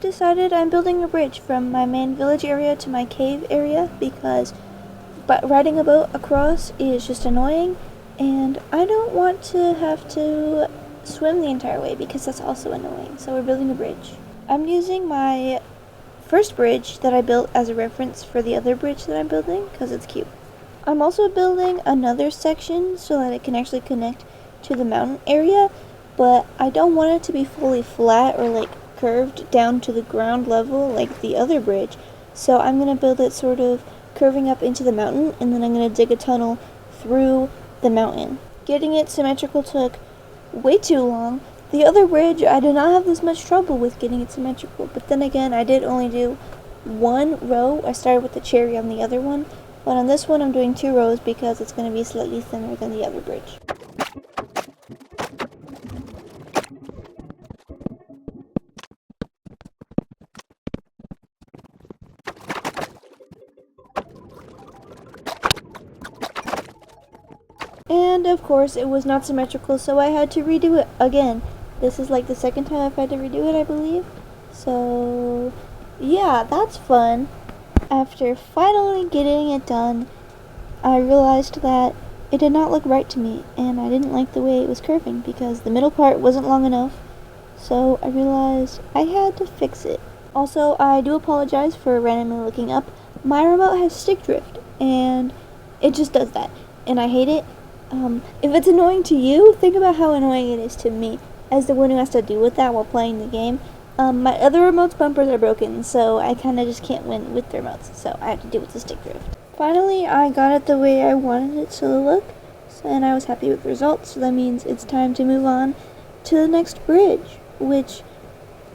decided I'm building a bridge from my main village area to my cave area because riding a boat across is just annoying, and I don't want to have to swim the entire way because that's also annoying. So we're building a bridge. I'm using my first bridge that I built as a reference for the other bridge that I'm building because it's cute. I'm also building another section so that it can actually connect to the mountain area, but I don't want it to be fully flat or like curved down to the ground level like the other bridge. So I'm going to build it sort of curving up into the mountain, and then I'm going to dig a tunnel through the mountain. Getting it symmetrical took way too long. The other bridge, I did not have this much trouble with getting it symmetrical, but then again, I did only do one row. I started with the cherry on the other one, but on this one I'm doing 2 rows because it's going to be slightly thinner than the other bridge. And of course it was not symmetrical, so I had to redo it again. This is like the second time I've had to redo it, I believe. So yeah, that's fun. After finally getting it done, I realized that it did not look right to me, and I didn't like the way it was curving because the middle part wasn't long enough. So I realized I had to fix it. Also, I do apologize for randomly looking up. My remote has stick drift, and it just does that, and I hate it. If it's annoying to you, think about how annoying it is to me, as the one who has to deal with that while playing the game. My other remote's bumpers are broken, so I kind of just can't win with the remotes, so I have to deal with the stick drift. Finally, I got it the way I wanted it to look, and I was happy with the results, so that means it's time to move on to the next bridge, which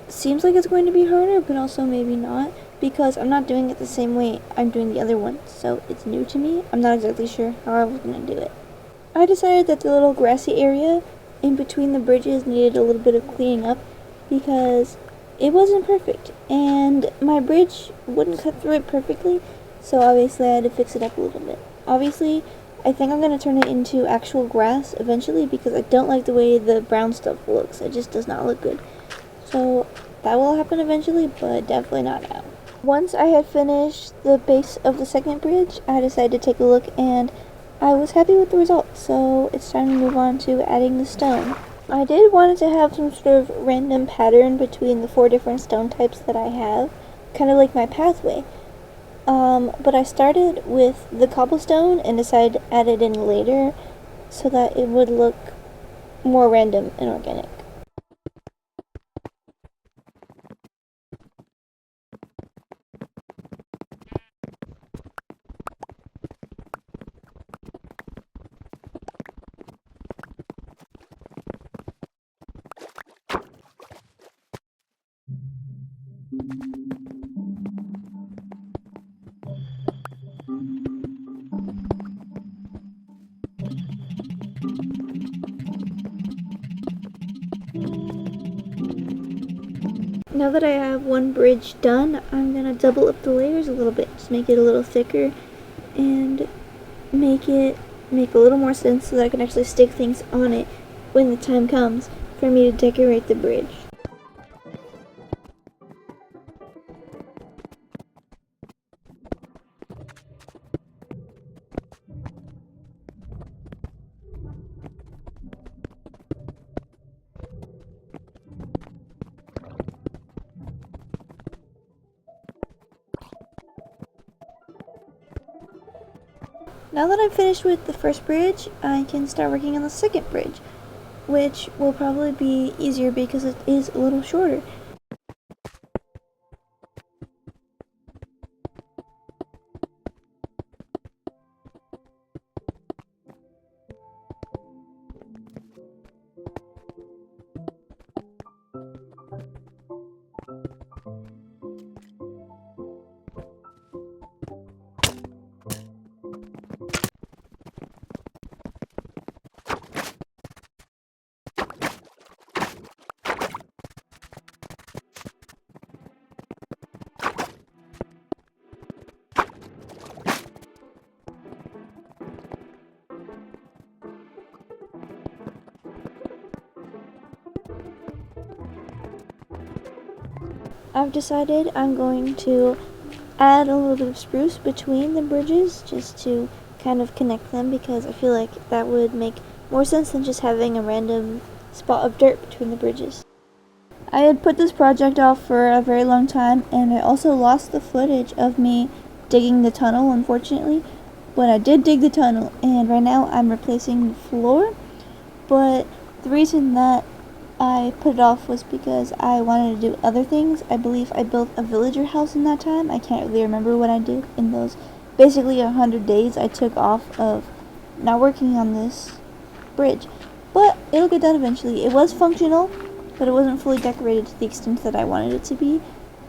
seems like it's going to be harder, but also maybe not, because I'm not doing it the same way I'm doing the other one, so it's new to me. I'm not exactly sure how I was going to do it. I decided that the little grassy area in between the bridges needed a little bit of cleaning up because it wasn't perfect, and my bridge wouldn't cut through it perfectly, so obviously I had to fix it up a little bit. Obviously, I think I'm going to turn it into actual grass eventually because I don't like the way the brown stuff looks. It just does not look good. So that will happen eventually, but definitely not now. Once I had finished the base of the second bridge, I decided to take a look, and I was happy with the results, so it's time to move on to adding the stone. I did want it to have some sort of random pattern between the 4 different stone types that I have, kind of like my pathway. But I started with the cobblestone and decided to add it in later so that it would look more random and organic. Now that I have one bridge done, I'm going to double up the layers a little bit, just make it a little thicker and make it make a little more sense so that I can actually stick things on it when the time comes for me to decorate the bridge. Now that I'm finished with the first bridge, I can start working on the second bridge, which will probably be easier because it is a little shorter. I've decided I'm going to add a little bit of spruce between the bridges just to kind of connect them, because I feel like that would make more sense than just having a random spot of dirt between the bridges. I had put this project off for a very long time, and I also lost the footage of me digging the tunnel, unfortunately. But I did dig the tunnel, and right now I'm replacing the floor. But the reason that I put it off was because I wanted to do other things. I believe I built a villager house in that time. I can't really remember what I did in those basically 100 days I took off of not working on this bridge. But it'll get done eventually. It was functional, but it wasn't fully decorated to the extent that I wanted it to be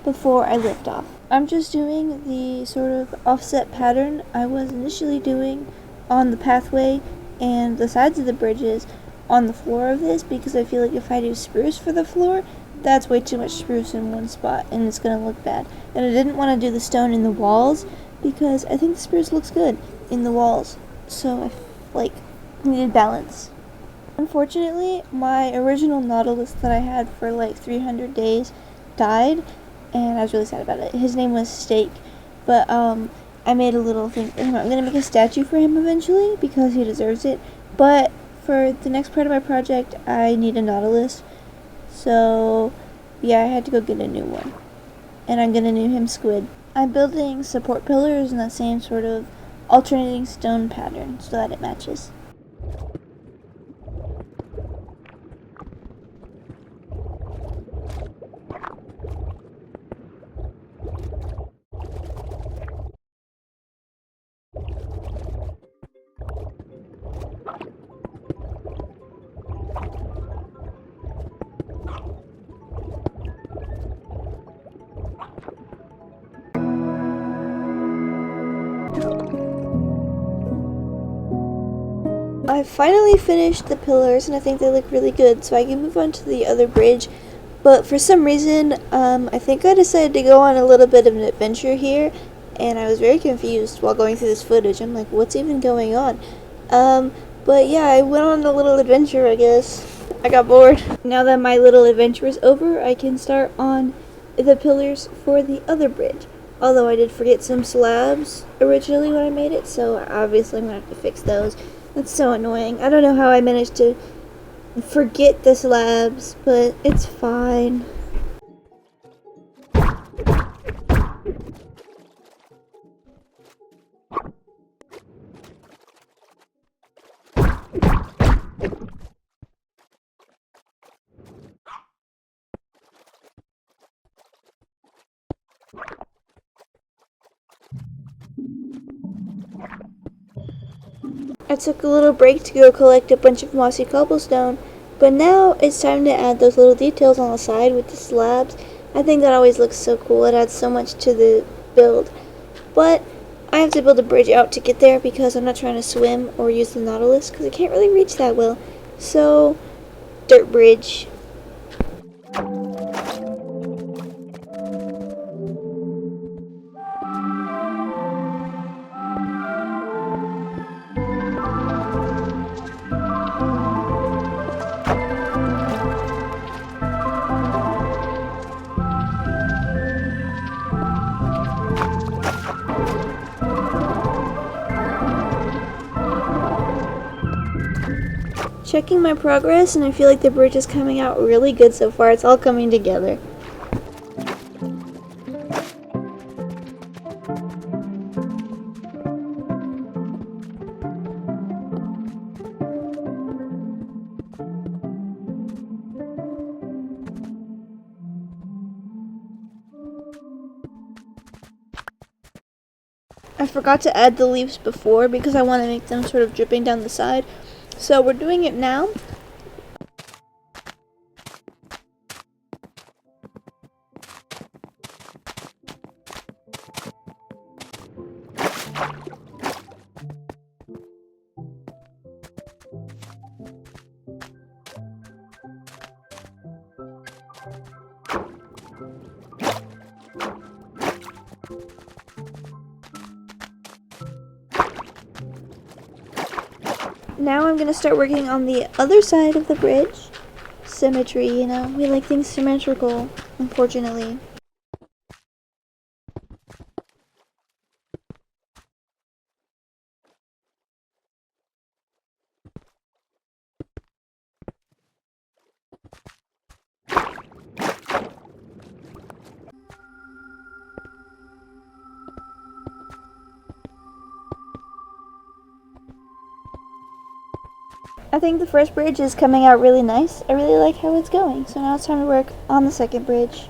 before I lift off. I'm just doing the sort of offset pattern I was initially doing on the pathway and the sides of the bridges on the floor of this, because I feel like if I do spruce for the floor, that's way too much spruce in one spot and it's gonna look bad. And I didn't want to do the stone in the walls because I think the spruce looks good in the walls, so I needed balance. Unfortunately, my original Nautilus that I had for like 300 days died, and I was really sad about it. His name was Steak, but I made a little thing for him. I'm gonna make a statue for him eventually because he deserves it, but for the next part of my project, I need a Nautilus, so yeah, I had to go get a new one, and I'm gonna name him Squid. I'm building support pillars in that same sort of alternating stone pattern so that it matches. I finally finished the pillars and I think they look really good, so I can move on to the other bridge. But for some reason, I think I decided to go on a little bit of an adventure here, and I was very confused while going through this footage. I'm like, what's even going on? But yeah, I went on a little adventure, I guess. I got bored. Now that my little adventure is over, I can start on the pillars for the other bridge. Although I did forget some slabs originally when I made it, so obviously I'm going to have to fix those. That's so annoying. I don't know how I managed to forget the slabs, but it's fine. I took a little break to go collect a bunch of mossy cobblestone, but now it's time to add those little details on the side with the slabs. I think that always looks so cool. It adds so much to the build. But I have to build a bridge out to get there because I'm not trying to swim or use the Nautilus because I can't really reach that well. So, dirt bridge. Checking my progress, and I feel like the bridge is coming out really good so far. It's all coming together. I forgot to add the leaves before because I want to make them sort of dripping down the side. So we're doing it now. Now I'm going to start working on the other side of the bridge. Symmetry, you know, we like things symmetrical, unfortunately. I think the first bridge is coming out really nice. I really like how it's going. So now it's time to work on the second bridge.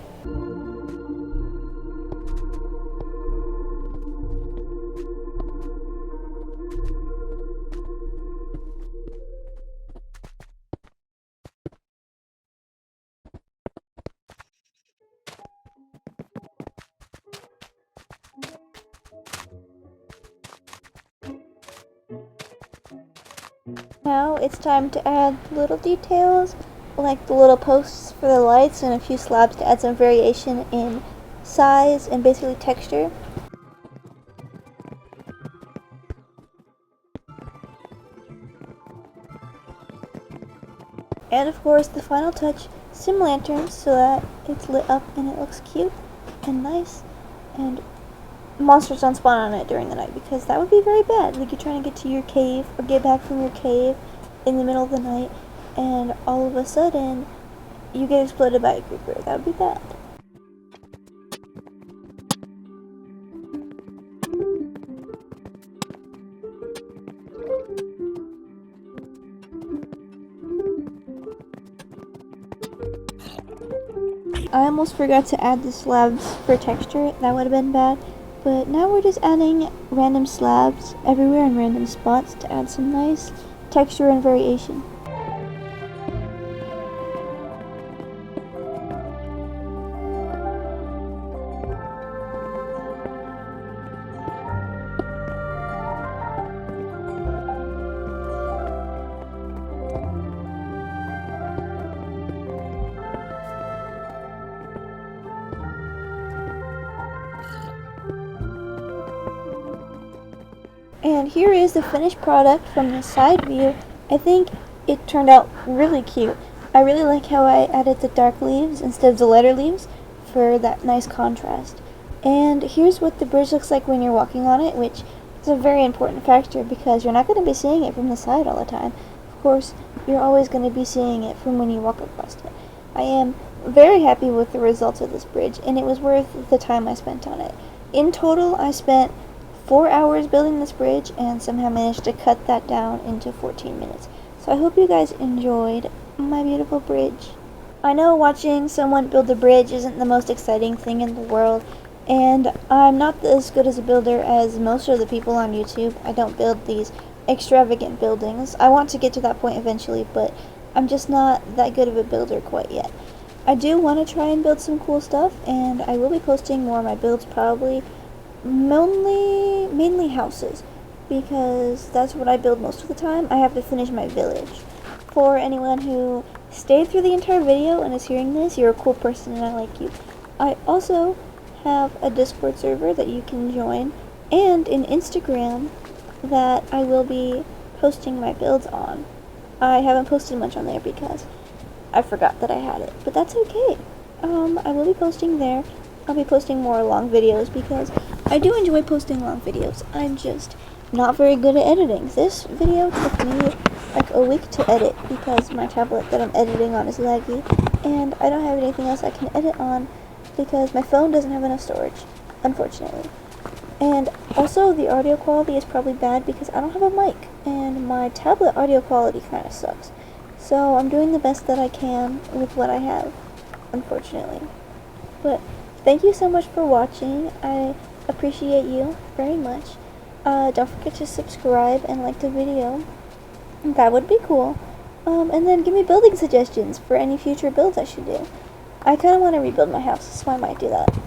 Now it's time to add little details like the little posts for the lights and a few slabs to add some variation in size and basically texture. And of course the final touch, some lanterns so that it's lit up and it looks cute and nice, and monsters don't spawn on it during the night because that would be very bad. Like you're trying to get to your cave or get back from your cave in the middle of the night and all of a sudden you get exploded by a creeper. That would be bad. I almost forgot to add the slabs for texture. That would have been bad. But now we're just adding random slabs everywhere in random spots to add some nice texture and variation. And here is the finished product from the side view. I think it turned out really cute. I really like how I added the dark leaves instead of the lighter leaves for that nice contrast. And here's what the bridge looks like when you're walking on it, which is a very important factor because you're not going to be seeing it from the side all the time. Of course, you're always going to be seeing it from when you walk across it. I am very happy with the results of this bridge, and it was worth the time I spent on it. In total, I spent 4 hours building this bridge and somehow managed to cut that down into 14 minutes. So I hope you guys enjoyed my beautiful bridge. I know watching someone build a bridge isn't the most exciting thing in the world, and I'm not as good as a builder as most of the people on YouTube. I don't build these extravagant buildings. I want to get to that point eventually, but I'm just not that good of a builder quite yet. I do want to try and build some cool stuff, and I will be posting more of my builds probably. Mainly houses, because that's what I build most of the time. I have to finish my village. For anyone who stayed through the entire video and is hearing this, you're a cool person and I like you. I also have a Discord server that you can join and an Instagram that I will be posting my builds on. I haven't posted much on there because I forgot that I had it, but that's okay. I will be posting there. I'll be posting more long videos because I do enjoy posting long videos. I'm just not very good at editing. This video took me like a week to edit because my tablet that I'm editing on is laggy, and I don't have anything else I can edit on because my phone doesn't have enough storage, unfortunately. And also the audio quality is probably bad because I don't have a mic, and my tablet audio quality kind of sucks. So I'm doing the best that I can with what I have, unfortunately. But thank you so much for watching. I appreciate you very much. Don't forget to subscribe and like the video. That would be cool. And then give me building suggestions for any future builds I should do. I kind of want to rebuild my house, so I might do that.